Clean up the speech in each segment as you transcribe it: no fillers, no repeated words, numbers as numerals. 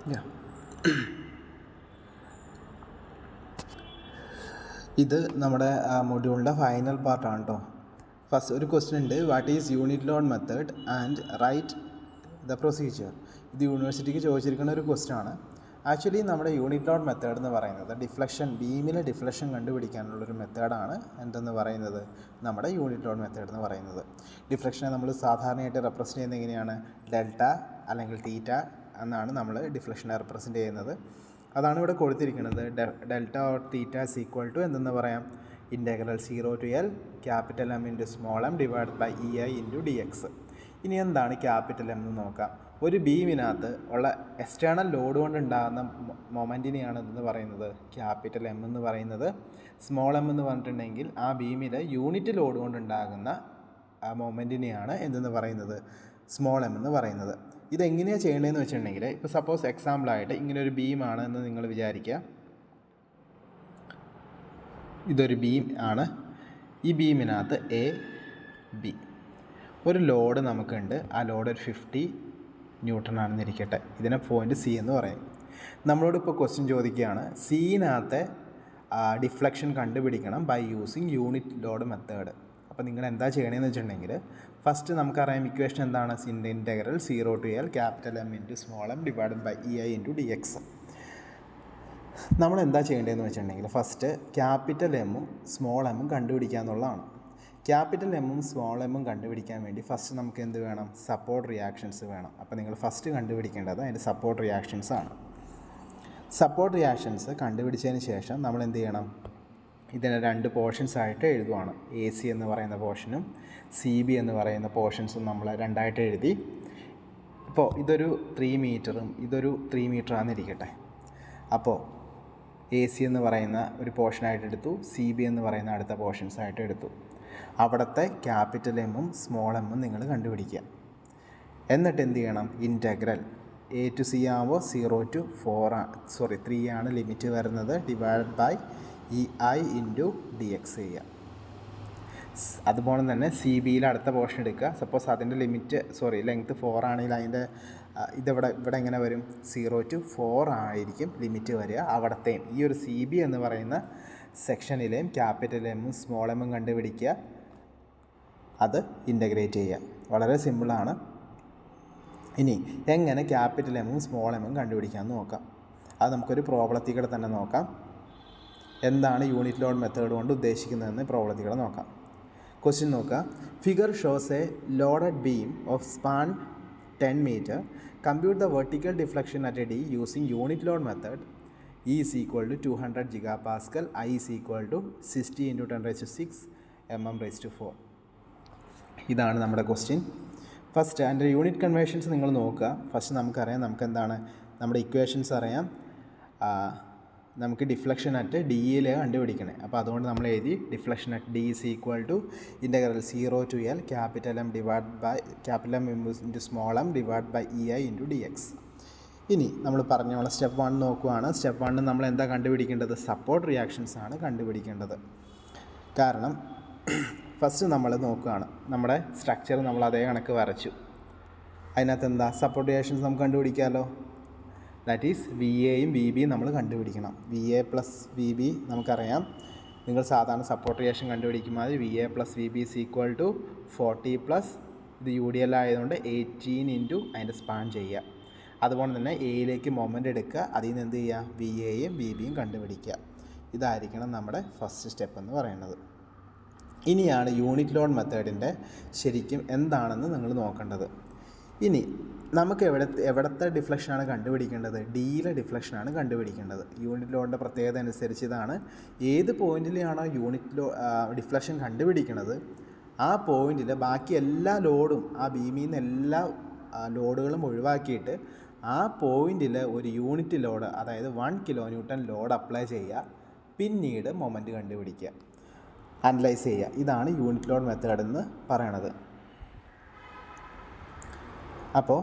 Yeah. ഇത് നമ്മുടെ മൊഡ്യൂളിൻ്റെ final പാർട്ടാണ് കേട്ടോ. ഫസ്റ്റ് ഒരു ക്വസ്റ്റ്യൻ ഉണ്ട്, what is unit load method and write the procedure. ഇത് യൂണിവേഴ്സിറ്റിക്ക് ചോദിച്ചിരിക്കുന്ന ഒരു ക്വസ്റ്റ്യൻ ആണ്. ആക്ച്വലി നമ്മുടെ യൂണിറ്റ് ലോഡ് മെത്തേഡ് എന്ന് പറയുന്നത് ബീമിലെ ഡിഫ്ലക്ഷൻ കണ്ടുപിടിക്കാനുള്ളൊരു മെത്തേഡാണ് എന്തെന്ന് പറയുന്നത്, നമ്മുടെ യൂണിറ്റ് ലോഡ് മെത്തേഡ് എന്ന് പറയുന്നത്. ഡിഫ്ലക്ഷനെ നമ്മൾ സാധാരണയായിട്ട് റെപ്രസെൻറ്റ് ചെയ്യുന്നത് എങ്ങനെയാണ്, ഡെൽറ്റ അല്ലെങ്കിൽ തീറ്റ എന്നാണ് നമ്മൾ ഡിഫ്ലക്ഷനെ റെപ്രസെൻറ്റ് ചെയ്യുന്നത്. അതാണ് ഇവിടെ കൊടുത്തിരിക്കുന്നത്. Delta or theta is equal to എന്തെന്ന് പറയാം, integral 0 to L capital M into small M divide by EI into DX. ഇനി എന്താണ് ക്യാപിറ്റൽ എം എന്ന് നോക്കാം. ഒരു ബീമിനകത്ത് ഉള്ള എക്സ്റ്റേണൽ ലോഡ് കൊണ്ടുണ്ടാകുന്ന മൊമെൻറ്റിനെയാണ് എന്തെന്ന് പറയുന്നത്, ക്യാപിറ്റൽ എം എന്ന് പറയുന്നത്. സ്മോൾ എം എന്ന് പറഞ്ഞിട്ടുണ്ടെങ്കിൽ ആ ബീമിലെ യൂണിറ്റ് ലോഡ് കൊണ്ടുണ്ടാകുന്ന ആ മൊമെൻറ്റിനെയാണ് എന്തെന്ന് പറയുന്നത്, സ്മോൾ എം എന്ന് പറയുന്നത്. ഇതെങ്ങനെയാണ് ചെയ്യേണ്ടതെന്ന് വെച്ചിട്ടുണ്ടെങ്കിൽ, ഇപ്പോൾ സപ്പോസ് എക്സാമ്പിളായിട്ട് ഇങ്ങനൊരു ബീമാണ് എന്ന് നിങ്ങൾ വിചാരിക്കുക. ഇതൊരു ബീം ആണ്. ഈ ബീമിനകത്ത് എ ബി ഒരു ലോഡ് നമുക്കുണ്ട്. ആ ലോഡ് ഒരു 50 ന്യൂട്ടൺ ആണെന്നിരിക്കട്ടെ. ഇതിനെ പോയിൻ്റ് സി എന്ന് പറയും. നമ്മളോട് ഇപ്പോൾ ക്വസ്റ്റ്യൻ ചോദിക്കുകയാണ്, സിനകത്തെ ഡിഫ്ലക്ഷൻ കണ്ടുപിടിക്കണം by using unit load method. അപ്പോൾ നിങ്ങൾ എന്താ ചെയ്യണമെന്ന് വെച്ചിട്ടുണ്ടെങ്കിൽ, ഫസ്റ്റ് നമുക്കറിയാം ഇക്വേഷൻ എന്താണ്, integral 0 to L capital M into small M divided by EI into DX. നമ്മൾ എന്താ ചെയ്യേണ്ടതെന്ന് വെച്ചിട്ടുണ്ടെങ്കിൽ, ഫസ്റ്റ് ക്യാപിറ്റൽ എമ്മും സ്മോൾ എമ്മും കണ്ടുപിടിക്കുക എന്നുള്ളതാണ്. ക്യാപിറ്റൽ എമ്മും സ്മോൾ എമ്മും കണ്ടുപിടിക്കാൻ വേണ്ടി ഫസ്റ്റ് നമുക്ക് എന്ത് വേണം, സപ്പോർട്ട് റിയാക്ഷൻസ് വേണം. അപ്പോൾ നിങ്ങൾ ഫസ്റ്റ് കണ്ടുപിടിക്കേണ്ടത് അതിൻ്റെ സപ്പോർട്ട് റിയാക്ഷൻസ് ആണ്. സപ്പോർട്ട് റിയാക്ഷൻസ് കണ്ടുപിടിച്ചതിന് ശേഷം നമ്മൾ എന്ത് ചെയ്യണം, ഇതിനെ 2 പോർഷൻസ് ആയിട്ട് എഴുതുവാണ്. AC എന്ന് പറയുന്ന പോർഷനും CB എന്ന് പറയുന്ന പോർഷൻസും നമ്മൾ രണ്ടായിട്ട് എഴുതി. ഇപ്പോൾ ഇതൊരു 3 മീറ്ററും ഇതൊരു 3 മീറ്ററാണെന്നിരിക്കട്ടെ. അപ്പോൾ AC എന്ന് പറയുന്ന ഒരു പോർഷനായിട്ട് എടുത്തു, CB എന്ന് പറയുന്ന അടുത്ത പോർഷൻസായിട്ട് എടുത്തു. അവിടുത്തെ ക്യാപിറ്റൽ എമ്മും സ്മോൾ എമ്മും നിങ്ങൾ കണ്ടുപിടിക്കുക. എന്നിട്ട് എന്ത് ചെയ്യണം, ഇൻ്റഗ്രൽ A to C ആവുമ്പോൾ 0 to 3 ആണ് ലിമിറ്റ് വരുന്നത്, divide by EI into DX ചെയ്യുക. അതുപോലെ തന്നെ CBയിൽ അടുത്ത പോർഷൻ എടുക്കുക. സപ്പോസ് അതിൻ്റെ ലെങ്ത്ത് 4 ആണെങ്കിൽ അതിൻ്റെ ഇവിടെ എങ്ങനെ വരും, 0 to 4 ആയിരിക്കും ലിമിറ്റ് വരിക. അവിടത്തെയും ഈ ഒരു CB എന്ന് പറയുന്ന സെക്ഷനിലെയും ക്യാപിറ്റൽ എമ്മും സ്മോൾ എമ്മും കണ്ടുപിടിക്കുക, അത് ഇൻ്റഗ്രേറ്റ് ചെയ്യുക. വളരെ സിമ്പിളാണ്. ഇനി എങ്ങനെ ക്യാപിറ്റൽ എമ്മും സ്മോൾ എമ്മും കണ്ടുപിടിക്കാമെന്ന് നോക്കാം. അത് നമുക്കൊരു പ്രോബ്ലത്തിൽ കൂടെ തന്നെ നോക്കാം. എന്താണ് യൂണിറ്റ് ലോഡ് മെത്തേഡ് കൊണ്ട് ഉദ്ദേശിക്കുന്നതെന്ന് പ്രോബ്ലത്തിൽ കൂടെ നോക്കാം. ക്വസ്റ്റ്യൻ നോക്കുക. Figure shows A loaded beam of span 10 meter. Compute the vertical deflection at A D using unit load method. E is equal to 200 gigapascal. I is equal to 60 into 10⁶ mm⁴. ഇതാണ് നമ്മുടെ question. First അതിൻ്റെ unit conversions നിങ്ങൾ നോക്കുക. First നമുക്കറിയാം, നമുക്കെന്താണ് നമ്മുടെ equations അറിയാം. നമുക്ക് ഡിഫ്ലക്ഷൻ അറ്റ് Dയിൽ കണ്ടുപിടിക്കണേ. അപ്പോൾ അതുകൊണ്ട് നമ്മൾ എഴുതി deflection at D is equal to integral 0 to L capital M into small M divide by EI into DX. ഇനി നമ്മൾ പറഞ്ഞ പോലെ സ്റ്റെപ്പ് 1 നോക്കുകയാണ്. സ്റ്റെപ്പ് 1 നമ്മൾ എന്താ കണ്ടുപിടിക്കേണ്ടത്, സപ്പോർട്ട് റിയാക്ഷൻസ് ആണ് കണ്ടുപിടിക്കേണ്ടത്. കാരണം ഫസ്റ്റ് നമ്മൾ നോക്കുകയാണ്, നമ്മുടെ സ്ട്രക്ചർ നമ്മൾ അതേ കണക്ക് വരച്ചു. അതിനകത്ത് എന്താ സപ്പോർട്ട് റിയാക്ഷൻസ് നമുക്ക് കണ്ടുപിടിക്കാമല്ലോ. ദാറ്റ് ഈസ് VAയും VBയും നമ്മൾ കണ്ടുപിടിക്കണം. VA പ്ലസ് VB നമുക്കറിയാം. നിങ്ങൾ സാധാരണ സപ്പോർട്ട് റിയാക്ഷൻ കണ്ടുപിടിക്കുമ്പോൾ VA plus VB is equal to 40 plus ഇത് UDL ആയതുകൊണ്ട് 18 ഇൻറ്റു അതിൻ്റെ സ്പാൻ ചെയ്യുക. അതുപോലെ തന്നെ എയിലേക്ക് മൊമെൻ്റ് എടുക്കുക, അതിൽ നിന്ന് എന്ത് ചെയ്യുക, VAയും VBയും കണ്ടുപിടിക്കുക. ഇതായിരിക്കണം നമ്മുടെ ഫസ്റ്റ് സ്റ്റെപ്പ് എന്ന് പറയുന്നത്. ഇനിയാണ് യൂണിറ്റ് ലോഡ് മെത്തേഡിൻ്റെ ശരിക്കും എന്താണെന്ന് നിങ്ങൾ നോക്കേണ്ടത്. ഇനി നമുക്ക് എവിടത്തെ ഡിഫ്ലക്ഷനാണ് കണ്ടുപിടിക്കേണ്ടത്, Dയിലെ ഡിഫ്ലക്ഷനാണ് കണ്ടുപിടിക്കേണ്ടത്. യൂണിറ്റ് ലോഡിൻ്റെ പ്രത്യേകത അനുസരിച്ച് ഇതാണ്, ഏത് പോയിൻറ്റിലാണോ ഡിഫ്ലക്ഷൻ കണ്ടുപിടിക്കുന്നത് ആ പോയിൻറ്റിൽ ബാക്കി എല്ലാ ലോഡും, ആ ബീമിൽ നിന്ന് എല്ലാ ലോഡുകളും ഒഴിവാക്കിയിട്ട് ആ പോയിൻറ്റിൽ ഒരു യൂണിറ്റ് ലോഡ്, അതായത് 1 kN ലോഡ് അപ്ലൈ ചെയ്യുക. പിന്നീട് മൊമെൻറ്റ് കണ്ടുപിടിക്കുക, അനലൈസ് ചെയ്യുക. ഇതാണ് യൂണിറ്റ് ലോഡ് മെത്തേഡ് എന്ന് പറയണത്. അപ്പോൾ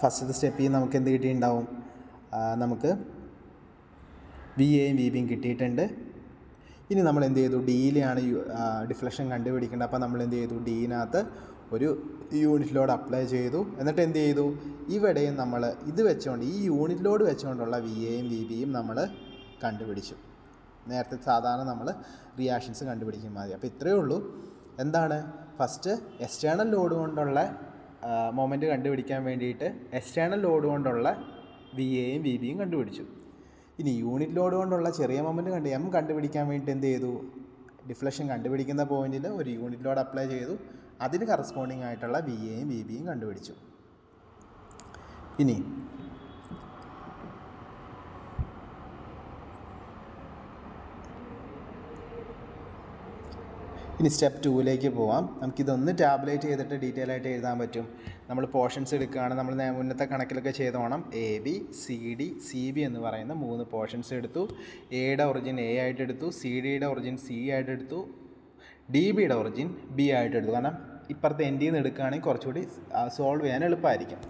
ഫസ്റ്റത്തെ സ്റ്റെപ്പിൽ നമുക്ക് എന്ത് കിട്ടിയിട്ടുണ്ടാവും, നമുക്ക് VAയും VBയും കിട്ടിയിട്ടുണ്ട്. ഇനി നമ്മൾ എന്ത് ചെയ്തു, Dയിലാണ് ഡിഫ്ലക്ഷൻ കണ്ടുപിടിക്കേണ്ടത്. അപ്പോൾ നമ്മൾ എന്ത് ചെയ്തു, Dനകത്ത് ഒരു യൂണിറ്റ് ലോഡ് അപ്ലൈ ചെയ്തു. എന്നിട്ട് എന്ത് ചെയ്തു, ഇവിടെയും നമ്മൾ ഇത് വെച്ചുകൊണ്ട് ഈ യൂണിറ്റ് ലോഡ് വെച്ചുകൊണ്ടുള്ള വി എയും വി ബിയും നമ്മൾ കണ്ടുപിടിച്ചു. നേരത്തെ സാധാരണ നമ്മൾ റിയാക്ഷൻസ് കണ്ടുപിടിക്കും മതി. അപ്പോൾ ഇത്രയേ ഉള്ളൂ. എന്താണ്, ഫസ്റ്റ് എക്സ്റ്റേണൽ ലോഡ് കൊണ്ടുള്ള മൊമെൻറ്റ് കണ്ടുപിടിക്കാൻ വേണ്ടിയിട്ട് എക്സ്റ്റേണൽ ലോഡ് കൊണ്ടുള്ള വി എയും വി ബിയും കണ്ടുപിടിച്ചു. ഇനി യൂണിറ്റ് ലോഡ് കൊണ്ടുള്ള ചെറിയ മൊമെൻറ്റ് എം കണ്ടുപിടിക്കാൻ വേണ്ടിയിട്ട് എന്ത് ചെയ്തു, ഡിഫ്ലക്ഷൻ കണ്ടുപിടിക്കുന്ന പോയിന്റിൽ ഒരു യൂണിറ്റ് ലോഡ് അപ്ലൈ ചെയ്തു. അതിന് കറസ്പോണ്ടിങ് ആയിട്ടുള്ള വി എയും വി ബിയും കണ്ടുപിടിച്ചു. ഇനി സ്റ്റെപ്പ് 2ലേക്ക് പോവാം. നമുക്കിതൊന്ന് ടാബ്ലേറ്റ് ചെയ്തിട്ട് ഡീറ്റെയിൽ ആയിട്ട് എഴുതാൻ പറ്റും. നമ്മൾ പോർഷൻസ് എടുക്കുകയാണ്. നമ്മൾ മുന്നത്തെ കണക്കിലൊക്കെ ചെയ്തോണം. A B C D C B എന്ന് പറയുന്ന 3 പോർഷൻസ് എടുത്തു. എയുടെ ഒറിജിൻ എ ആയിട്ട് എടുത്തു, സി ഡിയുടെ ഒറിജിൻ സി ആയിട്ട് എടുത്തു, ഡി ബിയുടെ ഒറിജിൻ ബി ആയിട്ട് എടുത്തു. കാരണം ഇപ്പുറത്തെ എൻഡിൽ നിന്ന് എടുക്കുകയാണെങ്കിൽ കുറച്ചുകൂടി സോൾവ് ചെയ്യാൻ എളുപ്പമായിരിക്കും.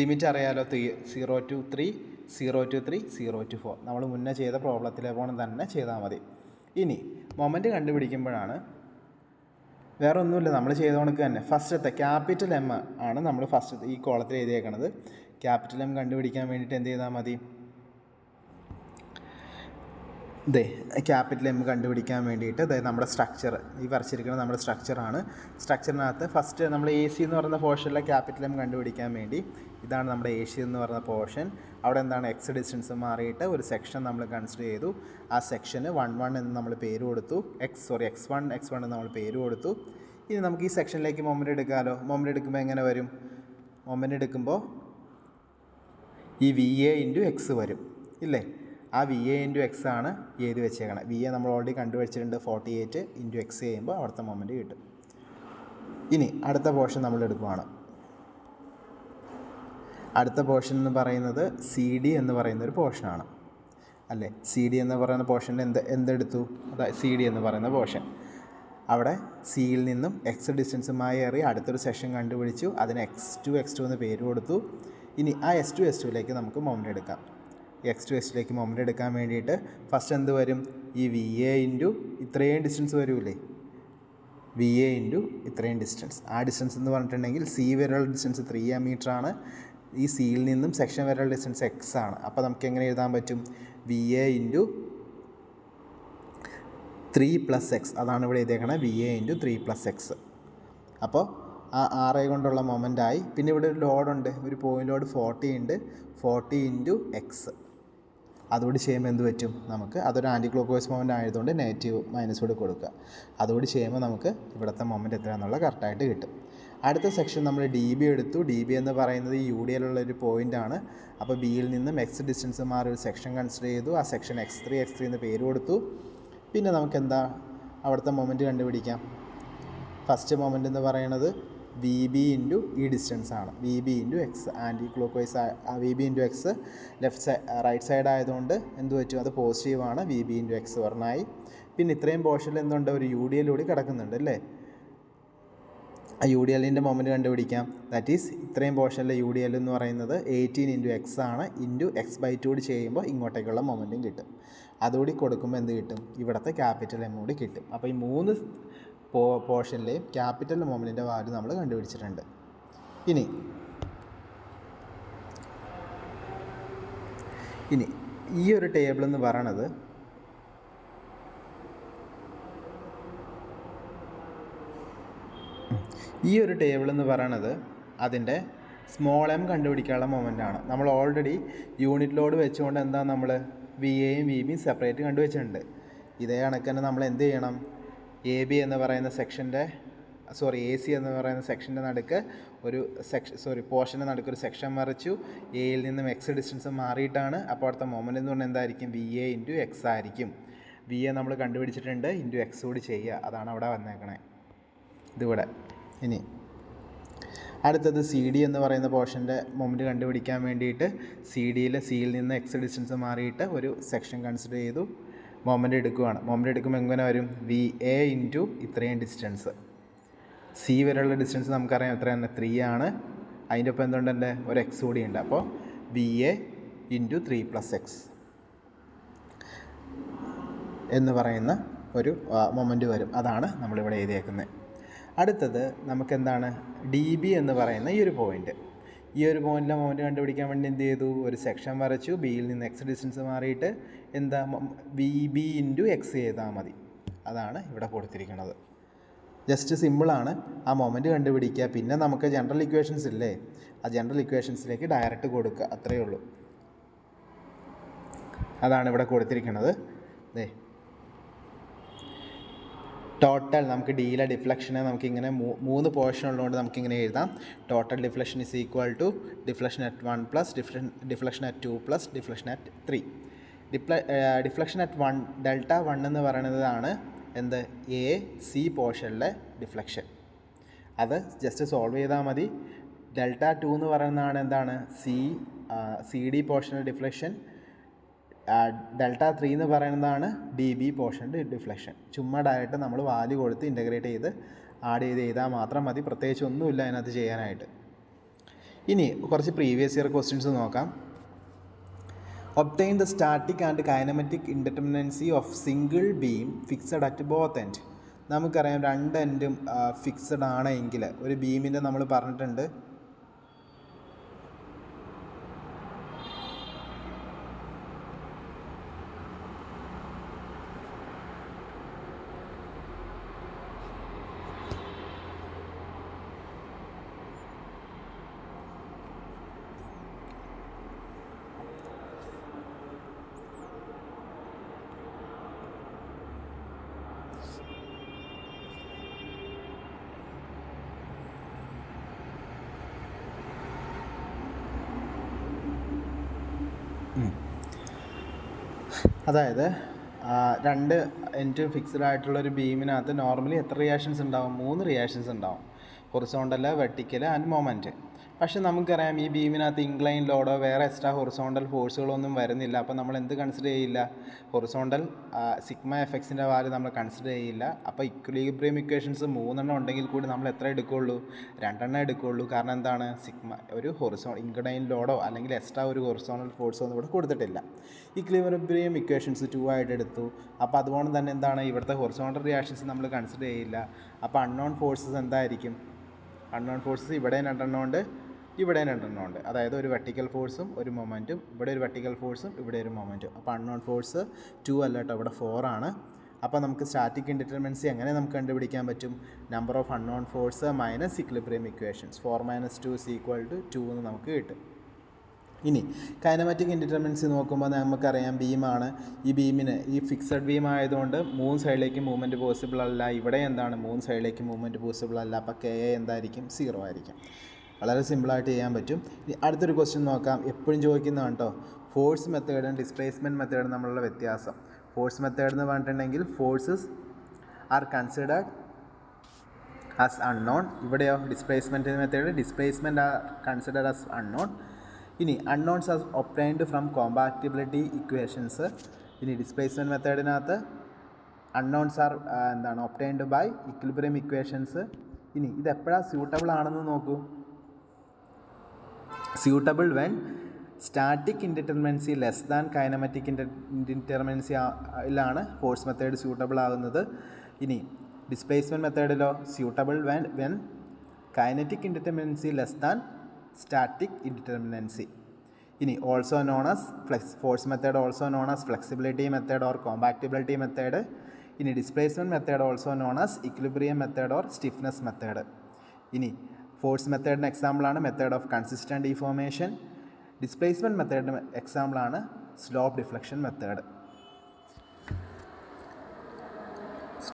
ലിമിറ്റ് അറിയാലോ, 0 to 3 0 to 3 0 to 4. നമ്മൾ മുന്നേ ചെയ്ത പ്രോബ്ലത്തിലെ പോലെ തന്നെ ചെയ്താൽ മതി. ഇനി മൊമെൻറ്റ് കണ്ടുപിടിക്കുമ്പോഴാണ് വേറെ ഒന്നുമില്ല, നമ്മൾ ചെയ്ത കണക്ക് തന്നെ ഫസ്റ്റത്തെ ക്യാപിറ്റൽ എം ആണ് നമ്മൾ ഫസ്റ്റ് ഈ കോളത്തിൽ എഴുതിയേക്കണത്. ക്യാപിറ്റൽ എം കണ്ടുപിടിക്കാൻ വേണ്ടിയിട്ട് എന്ത് ചെയ്താൽ മതി, ക്യാപിറ്റൽ എം കണ്ടുപിടിക്കാൻ വേണ്ടിയിട്ട് നമ്മുടെ സ്ട്രക്ചർ, ഈ വരച്ചിരിക്കുന്നത് നമ്മുടെ സ്ട്രക്ചറാണ്. സ്ട്രക്ചറിനകത്ത് ഫസ്റ്റ് നമ്മൾ എ സി എന്ന് പറയുന്ന പോർഷനിലെ ക്യാപിറ്റൽ എം കണ്ടുപിടിക്കാൻ വേണ്ടി ഇതാണ് നമ്മുടെ എ സി എന്ന് പറയുന്ന പോർഷൻ. അവിടെ എന്താണ് എക്സ് ഡിസ്റ്റൻസ് മാറിയിട്ട് ഒരു സെക്ഷൻ നമ്മൾ കൺസിഡർ ചെയ്തു. ആ സെക്ഷന് 1 എന്ന് നമ്മൾ പേര് കൊടുത്തു. x1 എന്ന് നമ്മൾ പേര് കൊടുത്തു. ഇനി നമുക്ക് ഈ സെക്ഷനിലേക്ക് മൊമെൻറ്റ് എടുക്കാമല്ലോ. മൊമെൻറ്റ് എടുക്കുമ്പോൾ എങ്ങനെ വരും, മൊമെൻറ്റ് എടുക്കുമ്പോൾ ഈ വി എ ഇൻറ്റു എക്സ് വരും ഇല്ലേ. ആ വി എ ഇൻറ്റു എക്സ് ആണ് എഴുതി വെച്ചേക്കണം. വി എ നമ്മൾ ഓൾറെഡി കണ്ടുപിടിച്ചിട്ടുണ്ട്. 48 ഇൻറ്റു എക്സ് ചെയ്യുമ്പോൾ അവിടുത്തെ മൊമെൻറ്റ് കിട്ടും. ഇനി അടുത്ത പോർഷൻ നമ്മൾ എടുക്കുകയാണ്. അടുത്ത പോർഷൻ എന്ന് പറയുന്നത് സി ഡി എന്ന് പറയുന്നൊരു പോർഷനാണ് അല്ലേ. സി ഡി എന്ന് പറയുന്ന പോർഷനിൽ എന്തെടുത്തു, അതായത് സി ഡി എന്ന് പറയുന്ന പോർഷൻ, അവിടെ സിയിൽ നിന്നും എക്സ് ഡിസ്റ്റൻസുമായി ഏറി അടുത്തൊരു സെക്ഷൻ കണ്ടുപിടിച്ചു. അതിന് x2 എന്ന് പേര് കൊടുത്തു. ഇനി ആ S2ലേക്ക് നമുക്ക് മൊമെൻറ്റ് എടുക്കാം. x2ലേക്ക് മൊമെൻറ്റ് എടുക്കാൻ വേണ്ടിയിട്ട് ഫസ്റ്റ് എന്ത് വരും, ഈ വി എ ഇൻറ്റു ഇത്രയും ഡിസ്റ്റൻസ് വരൂലേ, വി എ ഇൻറ്റു ഇത്രയും ഡിസ്റ്റൻസ്. ആ ഡിസ്റ്റൻസ് എന്ന് പറഞ്ഞിട്ടുണ്ടെങ്കിൽ സി വരെയുള്ള ഡിസ്റ്റൻസ് 3 മീറ്റർ ആണ്. ഈ സിയിൽ നിന്നും സെക്ഷൻ വരെയുള്ള ഡിസ്റ്റൻസ് എക്സ് ആണ്. അപ്പോൾ നമുക്ക് എങ്ങനെ എഴുതാൻ പറ്റും, വി എ ഇൻറ്റു 3 + x, അതാണ് ഇവിടെ എഴുതിയേക്കണത്, വി എ ഇൻറ്റു 3 + x. അപ്പോൾ ആ RA കൊണ്ടുള്ള മൊമെൻ്റായി. പിന്നെ ഇവിടെ ഒരു ലോഡുണ്ട്, ഒരു പോയിൻ്റ് ലോഡ് 40 ഉണ്ട്. 40 ഇൻറ്റു എക്സ് അതുകൂടി ചെയ്യുമ്പോൾ എന്ത് പറ്റും നമുക്ക്, അതൊരു ആൻറ്റി ക്ലോക്ക് വൈസ് മൊമെൻ്റ് ആയതുകൊണ്ട് നെഗറ്റീവ് മൈനസ് കൂടി കൊടുക്കുക. അതുകൂടി ചെയ്യുമ്പോൾ നമുക്ക് ഇവിടുത്തെ മൊമെൻറ്റ് എത്രയാണെന്നുള്ള കറക്റ്റായിട്ട് കിട്ടും. അടുത്ത സെക്ഷൻ നമ്മൾ ഡി ബി എടുത്തു. ഡി ബി എന്ന് പറയുന്നത് ഈ യു ഡി എല്ലുള്ളൊരു പോയിൻ്റാണ്. അപ്പോൾ ബിയിൽ നിന്നും എക്സ് ഡിസ്റ്റൻസ് മാറി ഒരു സെക്ഷൻ കൺസിഡർ ചെയ്തു. ആ സെക്ഷൻ x3 എന്ന് പേര് കൊടുത്തു. പിന്നെ നമുക്ക് എന്താ അവിടുത്തെ മൊമെൻറ്റ് കണ്ടുപിടിക്കാം. ഫസ്റ്റ് മൊമെൻ്റ് എന്ന് പറയുന്നത് വി ബി ഇൻറ്റു ഈ ഡിസ്റ്റൻസ് ആണ്. V B into X anticlockwise, V B into X right side ആയതുകൊണ്ട് എന്ത് പറ്റും, അത് പോസിറ്റീവാണ്. വി ബി ഇൻറ്റു എക്സ് പറഞ്ഞായി. പിന്നെ ഇത്രയും പോർഷനിൽ എന്തുണ്ട്, ഒരു യു ഡി എൽ കൂടി കിടക്കുന്നുണ്ട് അല്ലേ. ആ യു ഡി എല്ലിൻ്റെ മൊമെൻറ്റ് കണ്ടുപിടിക്കാം. ദാറ്റ് ഈസ് ഇത്രയും പോർഷനിലെ യു ഡി എൽ എന്ന് പറയുന്നത് 18 ഇൻറ്റു എക്സ് ആണ്. ഇൻറ്റു x/2 കൂടി ചെയ്യുമ്പോൾ ഇങ്ങോട്ടേക്കുള്ള മൊമെൻറ്റും കിട്ടും. അതുകൂടി കൊടുക്കുമ്പോൾ എന്ത് കിട്ടും, ഇവിടുത്തെ ക്യാപിറ്റൽ എം കൂടി കിട്ടും. അപ്പോൾ ഈ 3 പോർഷനിലെയും ക്യാപിറ്റൽ മൊമെൻറ്റിൻ്റെ വാല്യൂ നമ്മൾ കണ്ടുപിടിച്ചിട്ടുണ്ട്. ഇനി ഈ ഒരു ടേബിൾ എന്ന് പറയണത് അതിൻ്റെ സ്മോൾ എം കണ്ടുപിടിക്കാനുള്ള മൊമെൻ്റാണ്. നമ്മൾ ഓൾറെഡി യൂണിറ്റ് ലോഡ് വെച്ചുകൊണ്ട് എന്താ നമ്മൾ വി എയും വി ബിയും സെപ്പറേറ്റ് കണ്ടുവച്ചിട്ടുണ്ട്. ഇതേ കണക്ക് തന്നെ നമ്മൾ എന്ത് ചെയ്യണം, എ ബി എന്ന് പറയുന്ന സെക്ഷൻ്റെ എ സി എന്ന് പറയുന്ന സെക്ഷൻ്റെ നടുക്ക് ഒരു പോർഷൻ്റെ നടുക്ക് ഒരു സെക്ഷൻ വരച്ചു. എയിൽ നിന്നും എക്സ് ഡിസ്റ്റൻസ് മാറിയിട്ടാണ്. അപ്പോൾ അടുത്ത മൊമെൻ്റ് എന്ന് പറഞ്ഞാൽ എന്തായിരിക്കും, വി എ ഇൻറ്റു എക്സ് ആയിരിക്കും. വി എ നമ്മൾ കണ്ടുപിടിച്ചിട്ടുണ്ട്, ഇൻറ്റു എക്സ് കൂടി ചെയ്യുക. അതാണ് അവിടെ വന്നേക്കണേ ഇതിവിടെ. ഇനി അടുത്തത് സി ഡി എന്ന് പറയുന്ന പോർഷൻ്റെ മൊമെൻറ്റ് കണ്ടുപിടിക്കാൻ വേണ്ടിയിട്ട് സിയിൽ നിന്ന് എക്സ് ഡിസ്റ്റൻസ് മാറിയിട്ട് ഒരു സെക്ഷൻ കൺസിഡർ ചെയ്തു. മൊമെൻ്റ് എടുക്കുകയാണ്. മൊമെൻ്റ് എടുക്കുമ്പോൾ എങ്ങനെ വരും, വി എ ഇൻറ്റു ഇത്രയും ഡിസ്റ്റൻസ്. സി വരെയുള്ള ഡിസ്റ്റൻസ് നമുക്കറിയാം എത്രയാണ്, 3 ആണ്. അതിൻ്റെ ഒപ്പം എന്തുകൊണ്ട് ഒരു എക്സ് കൂടി ഉണ്ട്. അപ്പോൾ വി എ ഇൻറ്റു 3 + x എന്ന് പറയുന്ന ഒരു മൊമെൻറ്റ് വരും. അതാണ് നമ്മളിവിടെ എഴുതിയേക്കുന്നത്. അടുത്തത് നമുക്കെന്താണ് ഡി ബി എന്ന് പറയുന്ന ഈ ഒരു പോയിൻ്റ്. ഈ ഒരു പോയിന്റിലെ മൊമെൻറ്റ് കണ്ടുപിടിക്കാൻ വേണ്ടി എന്ത് ചെയ്തു, ഒരു സെക്ഷൻ വരച്ചു. ബിയിൽ നിന്ന് എക്സ് ഡിസ്റ്റൻസ് മാറിയിട്ട് എന്താ വി ബി ഇൻറ്റു എക്സ് ചെയ്താൽ മതി. അതാണ് ഇവിടെ കൊടുത്തിരിക്കുന്നത്. ജസ്റ്റ് സിമ്പിളാണ്. ആ മൊമെൻറ്റ് കണ്ടുപിടിക്കുക. പിന്നെ നമുക്ക് ജനറൽ ഇക്വേഷൻസ് ഇല്ലേ, ആ ജനറൽ ഇക്വേഷൻസിലേക്ക് ഡയറക്റ്റ് കൊടുക്കുക, അത്രയേ ഉള്ളൂ. അതാണ് ഇവിടെ കൊടുത്തിരിക്കുന്നത്. ദേ ടോട്ടൽ നമുക്ക് ഡിയിലെ ഡിഫ്ലക്ഷനെ നമുക്കിങ്ങനെ മൂന്ന് പോർഷൻ ഉള്ളതുകൊണ്ട് നമുക്കിങ്ങനെ എഴുതാം. Total deflection is equal to deflection at 1 plus deflection at 2 plus deflection at 3. Deflection at 1 delta 1 എന്ന് പറയുന്നതാണ് എന്ത് എ സി പോർഷനിലെ ഡിഫ്ലക്ഷൻ. അത് ജസ്റ്റ് സോൾവ് ചെയ്താൽ മതി. ഡെൽറ്റ 2 എന്ന് പറയുന്നതാണ് എന്താണ് സി ഡി പോർഷനിലെ ഡിഫ്ലക്ഷൻ. ഡെൽറ്റ 3 എന്ന് പറയുന്നതാണ് ഡി ബി പോർഷൻ്റെ ഡിഫ്ലക്ഷൻ. ചുമ്മാ ഡയറക്റ്റ് നമ്മൾ വാല്യൂ കൊടുത്ത് ഇൻ്റഗ്രേറ്റ് ചെയ്ത് ആഡ് ചെയ്ത് ചെയ്താൽ മാത്രം മതി. പ്രത്യേകിച്ച് ഒന്നുമില്ല അതിനകത്ത് ചെയ്യാനായിട്ട്. ഇനി കുറച്ച് പ്രീവിയസ് ഇയർ ക്വസ്റ്റ്യൻസ് നോക്കാം. Obtain the static and kinematic indeterminacy of single beam fixed at both end. നമുക്കറിയാം രണ്ട് എൻഡും ഫിക്സഡ് ആണെങ്കിൽ ഒരു ബീമിൻ്റെ നമ്മൾ പറഞ്ഞിട്ടുണ്ട് അതായത് രണ്ട് എൻഡ് ഫിക്സഡ് ആയിട്ടുള്ളൊരു ബീമിനകത്ത് നോർമലി എത്ര റിയാക്ഷൻസ് ഉണ്ടാവും? 3 റിയാക്ഷൻസ് ഉണ്ടാവും. Horizontal, vertical and moment. പക്ഷെ നമുക്കറിയാം ഈ ബീമിനകത്ത് ഇൻക്ലൈൻ ലോഡോ വേറെ എക്സ്ട്രാ ഹൊറിസോണ്ടൽ ഫോഴ്സുകളൊന്നും വരുന്നില്ല. അപ്പോൾ നമ്മൾ എന്ത് കൺസിഡർ ചെയ്യില്ല? ഹൊറിസോണ്ടൽ സിഗ്മ എഫക്ട്സിൻ്റെ വാല്യൂ നമ്മൾ കൺസിഡർ ചെയ്യില്ല. അപ്പോൾ ഇക്വിലിബ്രിയം ഇക്വേഷൻസ് 3 ഉണ്ടെങ്കിൽ കൂടി നമ്മൾ എത്ര എടുക്കുകയുള്ളൂ? 2 എടുക്കുകയുള്ളൂ. കാരണം എന്താണ്? ഒരു ഇൻക്ലൈൻ ലോഡോ അല്ലെങ്കിൽ എക്സ്ട്രാ ഒരു ഹൊറിസോണ്ടൽ ഫോഴ്സോ ഒന്നും ഇവിടെ കൊടുത്തിട്ടില്ല. ഇക്വിലിബ്രിയം ഇക്വേഷൻസ് 2 ആയിട്ട് എടുത്തു. അപ്പോൾ അതുകൊണ്ട് തന്നെ എന്താണ്, ഇവിടുത്തെ ഹൊറിസോണ്ടൽ റിയാക്ഷൻസ് നമ്മൾ കൺസിഡർ ചെയ്യില്ല. അപ്പോൾ അൺനോൺ ഫോഴ്സസ് എന്തായിരിക്കും? അൺനോൺ ഫോഴ്സസ് ഇവിടെ 2 ഉണ്ട്, ഇവിടെ 2 ഉണ്ട്. അതായത് ഒരു വെർട്ടിക്കൽ ഫോഴ്സും ഒരു മൊമെൻറ്റും, ഇവിടെ ഒരു വെർട്ടിക്കൽ ഫോഴ്സും ഇവിടെ ഒരു മൊമെൻറ്റും. അപ്പോൾ അൺനോൺ ഫോഴ്സ് 2 അല്ല കേട്ടോ, ഇവിടെ 4 ആണ്. അപ്പോൾ നമുക്ക് സ്റ്റാറ്റിക് ഇൻഡിറ്റർമിനൻസി എങ്ങനെ നമുക്ക് കണ്ടുപിടിക്കാൻ പറ്റും? Number of unknown force minus equilibrium equations 4 - 2 = 2 എന്ന് നമുക്ക് കിട്ടും. ഇനി കൈനമാറ്റിക് ഇൻഡിറ്റർമിനൻസി നോക്കുമ്പോൾ നമുക്കറിയാം ബീമാണ്. ഈ ബീമിന് ഈ ഫിക്സഡ് ബീം ആയതുകൊണ്ട് 3 സൈഡിലേക്ക് മൂവ്മെൻറ്റ് പോസിബിൾ അല്ല. ഇവിടെ എന്താണ് 3 സൈഡിലേക്ക് മൂവ്മെൻറ്റ് പോസിബിൾ അല്ല. അപ്പോൾ കെ എന്തായിരിക്കും? 0 ആയിരിക്കും. വളരെ സിമ്പിളായിട്ട് ചെയ്യാൻ പറ്റും. ഇനി അടുത്തൊരു ക്വസ്റ്റ്യൻ നോക്കാം. എപ്പോഴും ചോദിക്കുന്നതാണ് കേട്ടോ, ഫോഴ്സ് മെത്തേഡും ഡിസ്പ്ലേസ്മെൻറ്റ് മെത്തേഡും തമ്മിലുള്ള വ്യത്യാസം. ഫോഴ്സ് മെത്തേഡ് എന്ന് പറഞ്ഞിട്ടുണ്ടെങ്കിൽ forces are considered as unknown. ഇവിടെയോ displacement method displacement are considered as unknown. ഇനി unknowns are obtained from compatibility equations. ഇനി ഡിസ്പ്ലേസ്മെൻറ്റ് മെത്തേഡിനകത്ത് unknowns are obtained by equilibrium equations. ഇനി ഇത് എപ്പോഴാണ് സ്യൂട്ടബിൾ ആണെന്ന് നോക്കൂ. Suitable when static indeterminacy less than kinematic ഇൻഡിറ്റർമിനൻസിയിലാണ് ഫോഴ്സ് മെത്തേഡ് സ്യൂട്ടബിൾ ആകുന്നത്. ഇനി ഡിസ്പ്ലേസ്മെൻറ്റ് മെത്തേഡിലോ suitable when kinetic indeterminacy less than static indeterminacy. ഇനി also known as force method also known as flexibility method or compatibility method. ഇനി displacement method also known as equilibrium method or stiffness method. ഇനി force മെത്തേഡിന് എക്സാമ്പിളാണ് method of consistent deformation. Displacement മെത്തേഡിന് എക്സാമ്പിളാണ് slope deflection method.